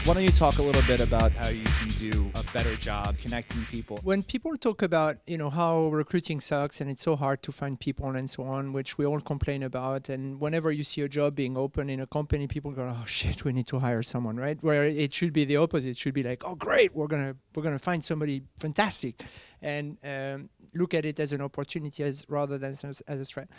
Why don't you talk a little bit about how you can do a better job connecting people? When people talk about, how recruiting sucks and it's so hard to find people and so on, which we all complain about, and whenever you see a job being open in a company, people go, "Oh shit, we need to hire someone," right? Where it should be the opposite. It should be like, "Oh great, we're gonna find somebody fantastic," and look at it as an opportunity rather than as a threat.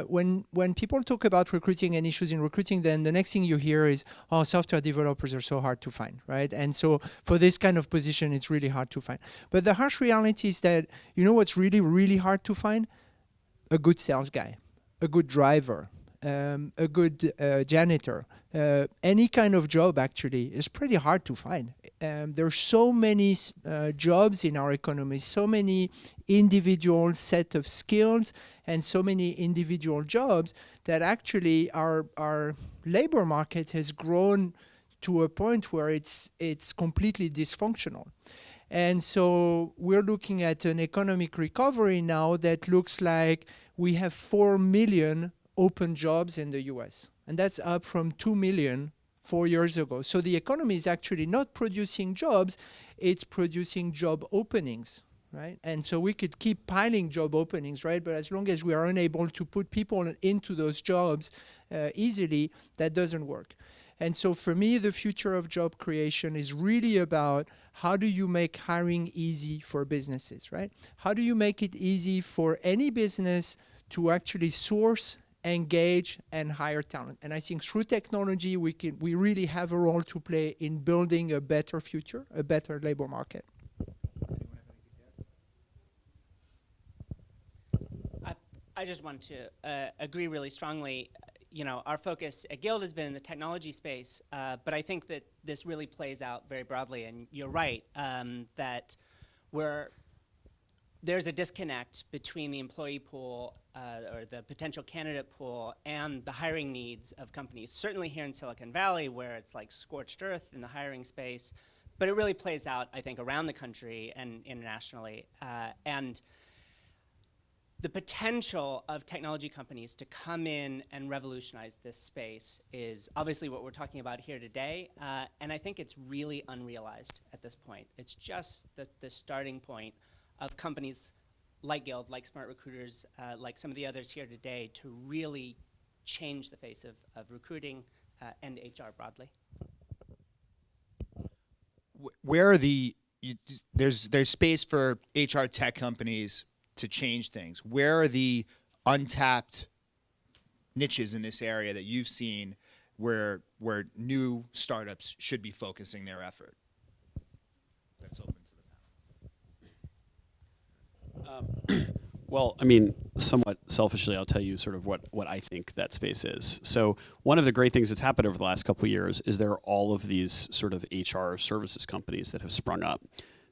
When people talk about recruiting and issues in recruiting, then the next thing you hear is, "Oh, software developers are so hard to find," right? And so for this kind of position, it's really hard to find. But the harsh reality is that, what's really, really hard to find? A good sales guy, a good driver, a good janitor. Any kind of job actually is pretty hard to find. There's so many jobs in our economy, so many individual set of skills and so many individual jobs that actually our labor market has grown to a point where it's completely dysfunctional. And so we're looking at an economic recovery now that looks like we have 4 million open jobs in the US. And that's up from 2 million 4 years ago. So the economy is actually not producing jobs, it's producing job openings, right? And so we could keep piling job openings, right? But as long as we are unable to put people into those jobs easily, that doesn't work. And so for me, the future of job creation is really about how do you make hiring easy for businesses, right? How do you make it easy for any business to actually source, engage, and hire talent? And I think through technology, we really have a role to play in building a better future, a better labor market. I just want to agree really strongly. Our focus at Guild has been in the technology space, but I think that this really plays out very broadly. And you're right that there's a disconnect between the employee pool or the potential candidate pool and the hiring needs of companies. Certainly here in Silicon Valley, where it's like scorched earth in the hiring space, but it really plays out, I think, around the country and internationally. And the potential of technology companies to come in and revolutionize this space is obviously what we're talking about here today, and I think it's really unrealized at this point. It's just the starting point of companies like Guild, like SmartRecruiters, like some of the others here today to really change the face of recruiting and HR broadly. Where are there's space for HR tech companies to change things. Where are the untapped niches in this area that you've seen where new startups should be focusing their effort? That's open to the panel. Well, I mean, somewhat selfishly, I'll tell you sort of what I think that space is. So one of the great things that's happened over the last couple of years is there are all of these sort of HR services companies that have sprung up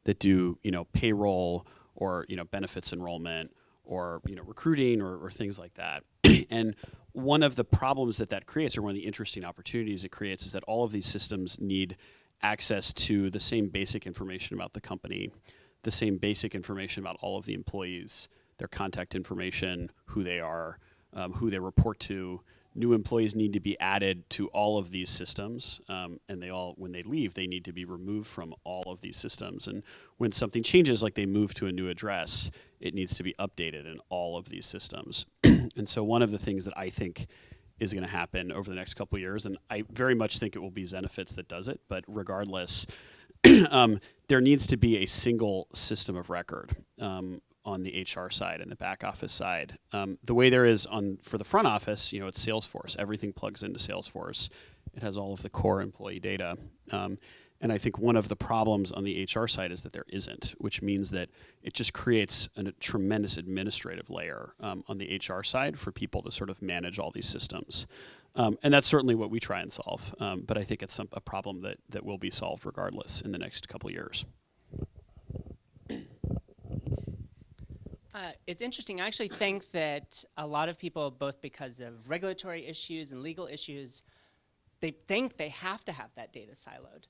that do, payroll or, benefits enrollment or, recruiting or things like that. And one of the problems that creates, or one of the interesting opportunities it creates, is that all of these systems need access to the same basic information about the company, the same basic information about all of the employees, their contact information, who they are, who they report to. New employees need to be added to all of these systems, and when they leave, they need to be removed from all of these systems. And when something changes, like they move to a new address, it needs to be updated in all of these systems. And so one of the things that I think is going to happen over the next couple of years, and I very much think it will be Zenefits that does it, but regardless, there needs to be a single system of record on the HR side and the back office side. The way there is for the front office, it's Salesforce. Everything plugs into Salesforce. It has all of the core employee data. And I think one of the problems on the HR side is that there isn't, which means that it just creates a tremendous administrative layer on the HR side for people to sort of manage all these systems. And that's certainly what we try and solve. But I think it's a problem that will be solved regardless in the next couple of years. It's interesting. I actually think that a lot of people, both because of regulatory issues and legal issues, they think they have to have that data siloed.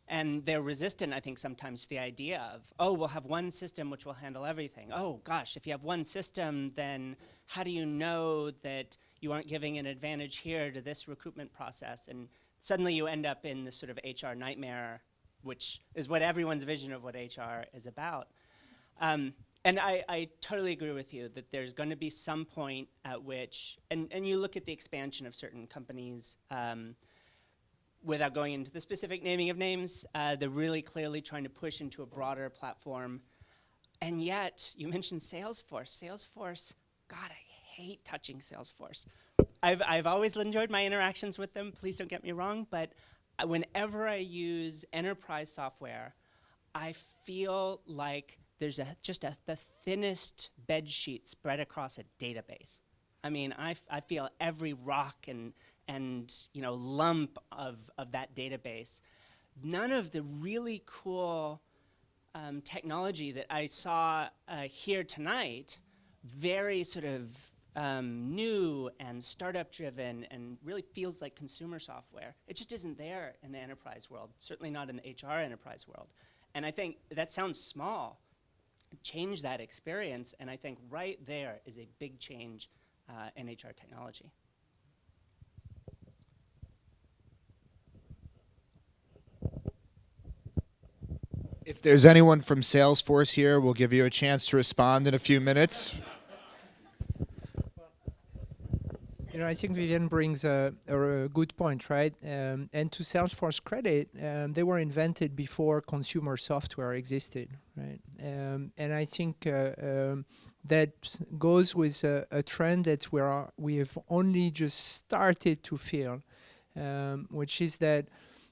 And they're resistant, I think, sometimes to the idea of, oh, we'll have one system which will handle everything. Oh, gosh, if you have one system, then how do you know that you aren't giving an advantage here to this recruitment process? And suddenly you end up in this sort of HR nightmare, which is what everyone's vision of what HR is about. And I totally agree with you that there's going to be some point at which, and you look at the expansion of certain companies, without going into the specific naming of names, they're really clearly trying to push into a broader platform. And yet, you mentioned Salesforce. Salesforce, God, I hate touching Salesforce. I've always enjoyed my interactions with them, please don't get me wrong, but whenever I use enterprise software, I feel like there's the thinnest bed sheet spread across a database. I mean, I feel every rock and lump of that database. None of the really cool technology that I saw here tonight, very sort of new and startup driven and really feels like consumer software. It just isn't there in the enterprise world, certainly not in the HR enterprise world. And I think that sounds small. Change that experience, and I think right there is a big change in HR technology. If there's anyone from Salesforce here, we'll give you a chance to respond in a few minutes. I think Vivian brings a good point, right? And to Salesforce credit, they were invented before consumer software existed, right? And I think that goes with a trend that we have only just started to feel, which is that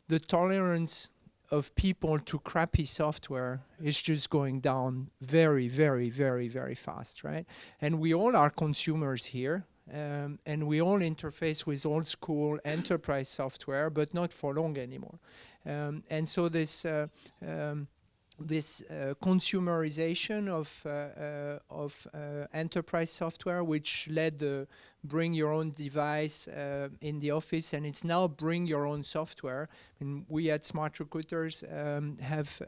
the tolerance of people to crappy software is just going down very, very, very, very fast, right? And we all are consumers here. And we all interface with old school enterprise software, but not for long anymore. And so this consumerization of enterprise software, which led the bring your own device in the office, and it's now bring your own software. And we at SmartRecruiters have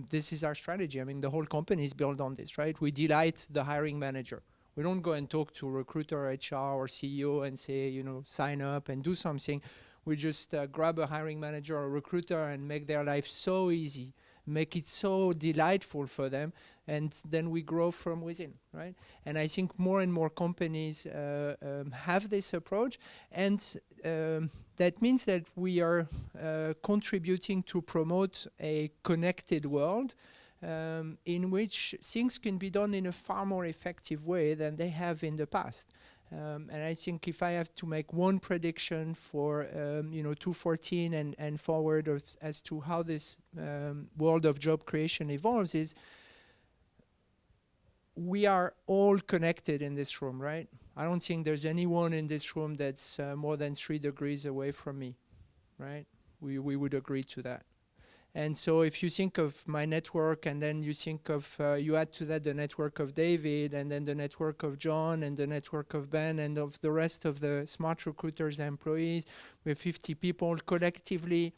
this is our strategy. I mean, the whole company is built on this, right? We delight the hiring manager. We don't go and talk to recruiter, HR, or CEO and say, sign up and do something. We just grab a hiring manager or recruiter and make their life so easy, make it so delightful for them, and then we grow from within, right? And I think more and more companies have this approach, and that means that we are contributing to promote a connected world in which things can be done in a far more effective way than they have in the past. And I think if I have to make one prediction for 2014 and forward as to how this world of job creation evolves is we are all connected in this room, right? I don't think there's anyone in this room that's more than 3 degrees away from me, right? We would agree to that. And so if you think of my network and then you think of, you add to that the network of David and then the network of John and the network of Ben and of the rest of the SmartRecruiters employees, we have 50 people collectively.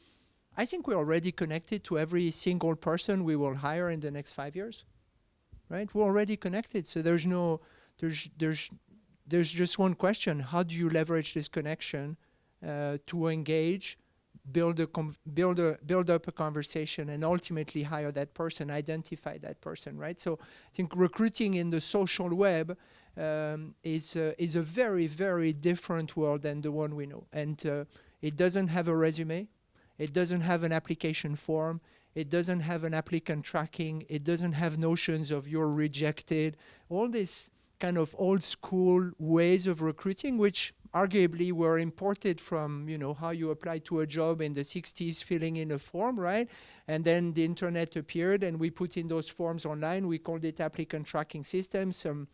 I think we're already connected to every single person we will hire in the next 5 years, right? We're already connected. So there's just one question. How do you leverage this connection to engage, build up a conversation, and ultimately hire that person, identify that person, right? So I think recruiting in the social web is a very, very different world than the one we know. And it doesn't have a resume. It doesn't have an application form. It doesn't have an applicant tracking. It doesn't have notions of you're rejected. All these kind of old school ways of recruiting, which arguably were imported from, how you apply to a job in the 60s, filling in a form, right? And then the internet appeared and we put in those forms online. We called it applicant tracking system. Some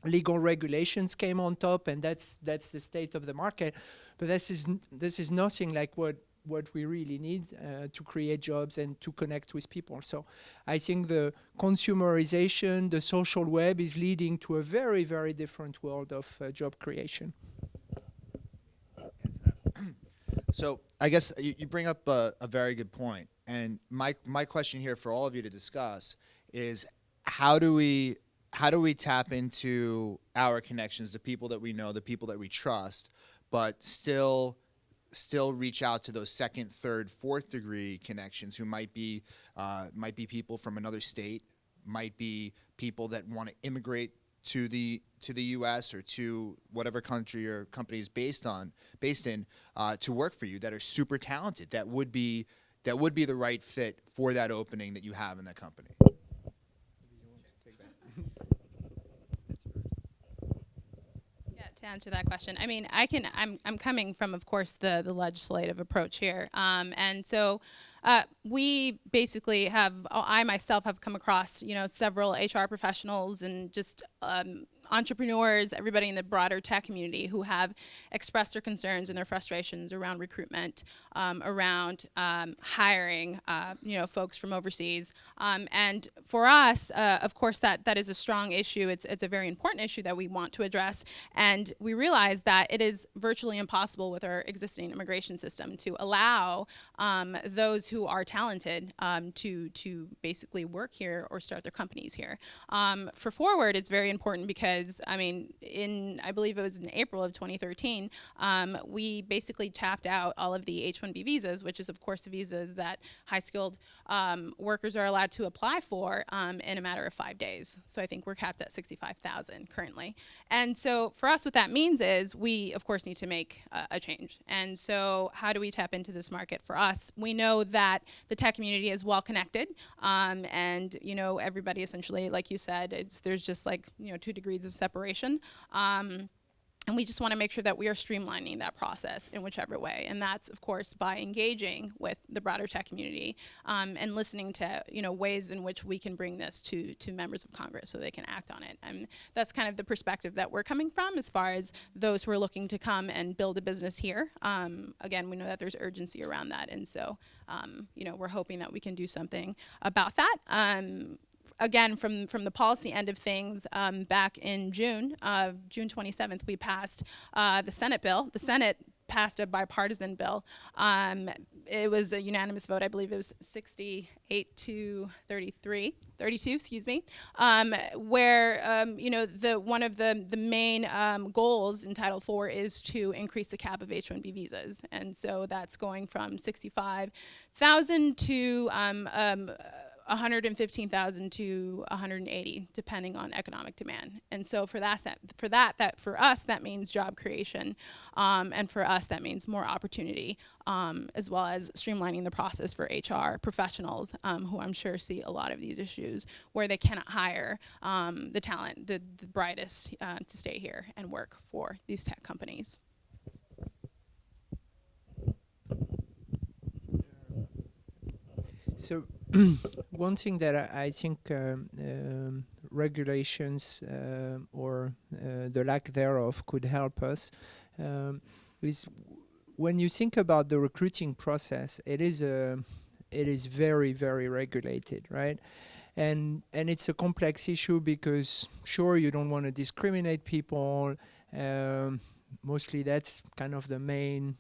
legal regulations came on top, and that's the state of the market. But this is nothing like what we really need to create jobs and to connect with people. So I think the consumerization, the social web is leading to a very, very different world of job creation. So I guess you bring up a very good point. And my question here for all of you to discuss is how do we tap into our connections, the people that we know, the people that we trust, but still still reach out to those second, third, fourth degree connections who might be people from another state, might be people that want to immigrate to the U.S. or to whatever country your company is based in, to work for you, that are super talented, that would be the right fit for that opening that you have in that company? Yeah, to answer that question, I mean, I'm coming from, of course, the legislative approach here, and so we basically I myself have come across, several HR professionals and just entrepreneurs, everybody in the broader tech community who have expressed their concerns and their frustrations around recruitment, around hiring, folks from overseas. And for us, of course, that is a strong issue. It's a very important issue that we want to address. And we realize that it is virtually impossible with our existing immigration system to allow those who are talented to basically work here or start their companies here. For Forward, it's very important because, I mean, I believe it was in April of 2013, we basically tapped out all of the H-1B visas, which is, of course, the visas that high-skilled workers are allowed to apply for in a matter of 5 days. So I think we're capped at 65,000 currently. And so for us, what that means is we, of course, need to make a change. And so how do we tap into this market? For us, we know that the tech community is well connected, and everybody essentially, like you said, there's just like 2 degrees of separation. And we just want to make sure that we are streamlining that process in whichever way. And that's, of course, by engaging with the broader tech community and listening to, ways in which we can bring this to members of Congress so they can act on it. And that's kind of the perspective that we're coming from as far as those who are looking to come and build a business here. Again, we know that there's urgency around that. And so, we're hoping that we can do something about that. Again, from the policy end of things, back in June 27th, we passed the Senate bill. The Senate passed a bipartisan bill. It was a unanimous vote. I believe it was 68 to 32, excuse me, where, one of the main goals in Title IV is to increase the cap of H-1B visas. And so that's going from 65,000 to 115,000 to 180, depending on economic demand. And so for us, that means job creation, and for us, that means more opportunity, as well as streamlining the process for HR professionals, who I'm sure see a lot of these issues where they cannot hire the talent, the brightest, to stay here and work for these tech companies. So one thing that I think regulations or the lack thereof could help us is when you think about the recruiting process, it is very, very regulated, right? And it's a complex issue because sure, you don't want to discriminate people. Mostly that's kind of the main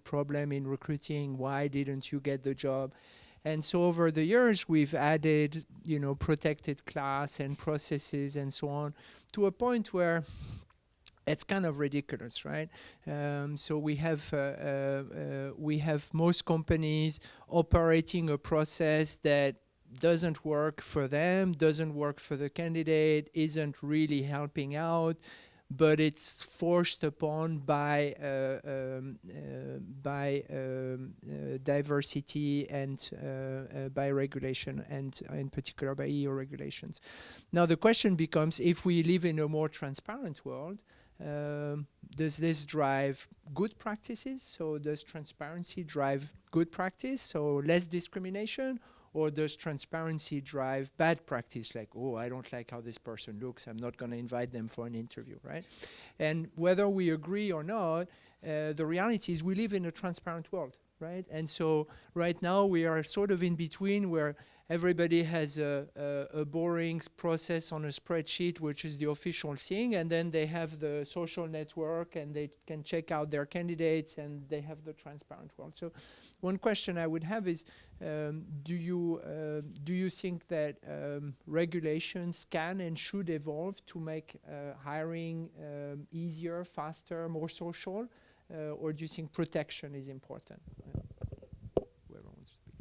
problem in recruiting. Why didn't you get the job? And so over the years, we've added, protected class and processes and so on to a point where it's kind of ridiculous, right? So we have most companies operating a process that doesn't work for them, doesn't work for the candidate, isn't really helping out, but it's forced upon by diversity and by regulation, and in particular by EU regulations. Now the question becomes, if we live in a more transparent world, does this drive good practices? So does transparency drive good practice, so less discrimination? Or does transparency drive bad practice, like, oh, I don't like how this person looks, I'm not going to invite them for an interview, right? And whether we agree or not, the reality is we live in a transparent world, right? And so right now we are sort of in between, where everybody has a boring process on a spreadsheet, which is the official thing, and then they have the social network and they can check out their candidates, and they have the transparent world. So one question I would have is, do you think that regulations can and should evolve to make hiring easier, faster, more social? or do you think protection is important? Whoever wants to speak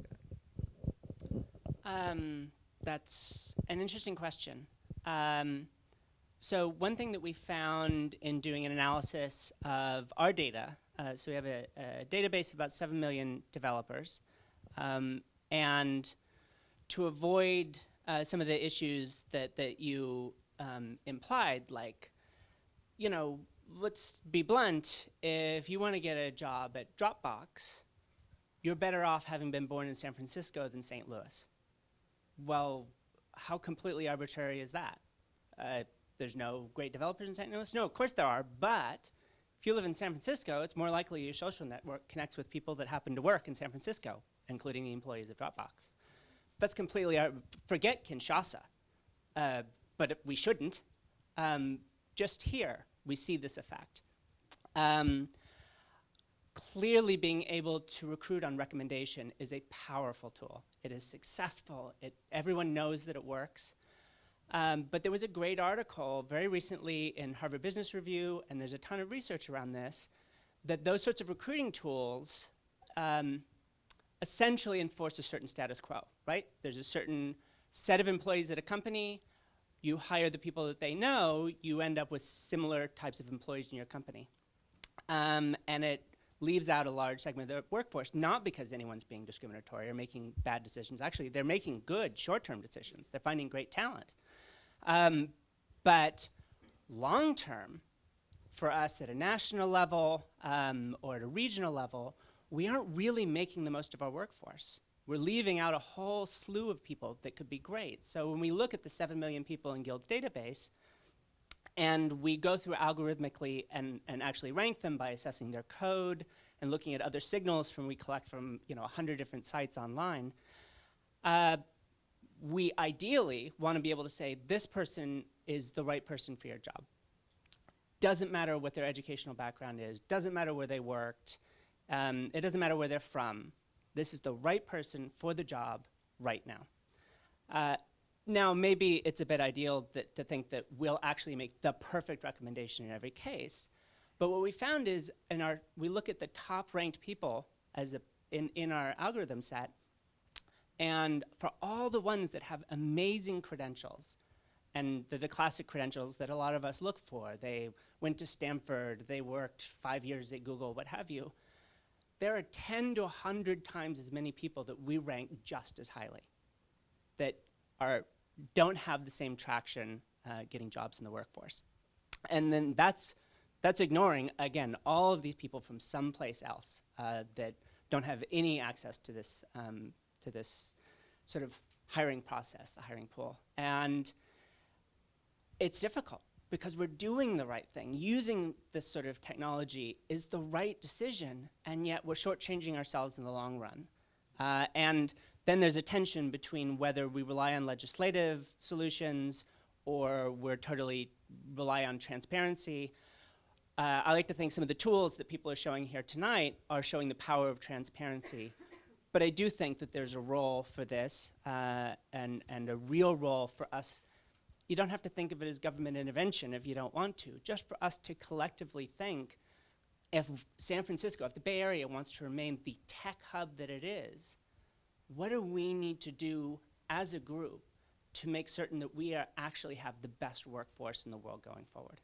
that. That's an interesting question. So one thing that we found in doing an analysis of our data, so we have a database of about 7 million developers, and to avoid some of the issues that you implied, like, let's be blunt, if you want to get a job at Dropbox, you're better off having been born in San Francisco than St. Louis. Well, how completely arbitrary is that? There's no great developers in St. Louis? No, of course there are, but if you live in San Francisco, it's more likely your social network connects with people that happen to work in San Francisco, including the employees of Dropbox. That's completely, forget Kinshasa, but we shouldn't. Just here, we see this effect. Clearly being able to recruit on recommendation is a powerful tool. It is successful. Everyone knows that it works. But there was a great article very recently in Harvard Business Review, and there's a ton of research around this, that those sorts of recruiting tools essentially enforce a certain status quo, right? There's a certain set of employees at a company. You hire the people that they know, you end up with similar types of employees in your company. And it leaves out a large segment of the workforce, not because anyone's being discriminatory or making bad decisions. Actually, they're making good short-term decisions. They're finding great talent. But long-term, for us at a national level or at a regional level, we aren't really making the most of our workforce. We're leaving out a whole slew of people that could be great. So when we look at the 7 million people in Guild's database, and we go through algorithmically and actually rank them by assessing their code and looking at other signals we collect from 100 different sites online, we ideally want to be able to say this person is the right person for your job. Doesn't matter what their educational background is, doesn't matter where they worked, it doesn't matter where they're from. This is the right person for the job right now. Now, maybe it's a bit ideal to think that we'll actually make the perfect recommendation in every case, but what we found is we look at the top-ranked people in our algorithm set, and for all the ones that have amazing credentials, and the classic credentials that a lot of us look for, they went to Stanford, they worked 5 years at Google, what have you, there are 10 to 100 times as many people that we rank just as highly that don't have the same traction getting jobs in the workforce. And then that's ignoring, again, all of these people from someplace else that don't have any access to this sort of hiring process, the hiring pool. And it's difficult because we're doing the right thing. Using this sort of technology is the right decision, and yet we're shortchanging ourselves in the long run. And then there's a tension between whether we rely on legislative solutions or we're totally rely on transparency. I like to think some of the tools that people are showing here tonight are showing the power of transparency. But I do think that there's a role for this and a real role for us. You don't have to think of it as government intervention if you don't want to. Just for us to collectively think, if San Francisco, if the Bay Area wants to remain the tech hub that it is, what do we need to do as a group to make certain that we actually have the best workforce in the world going forward?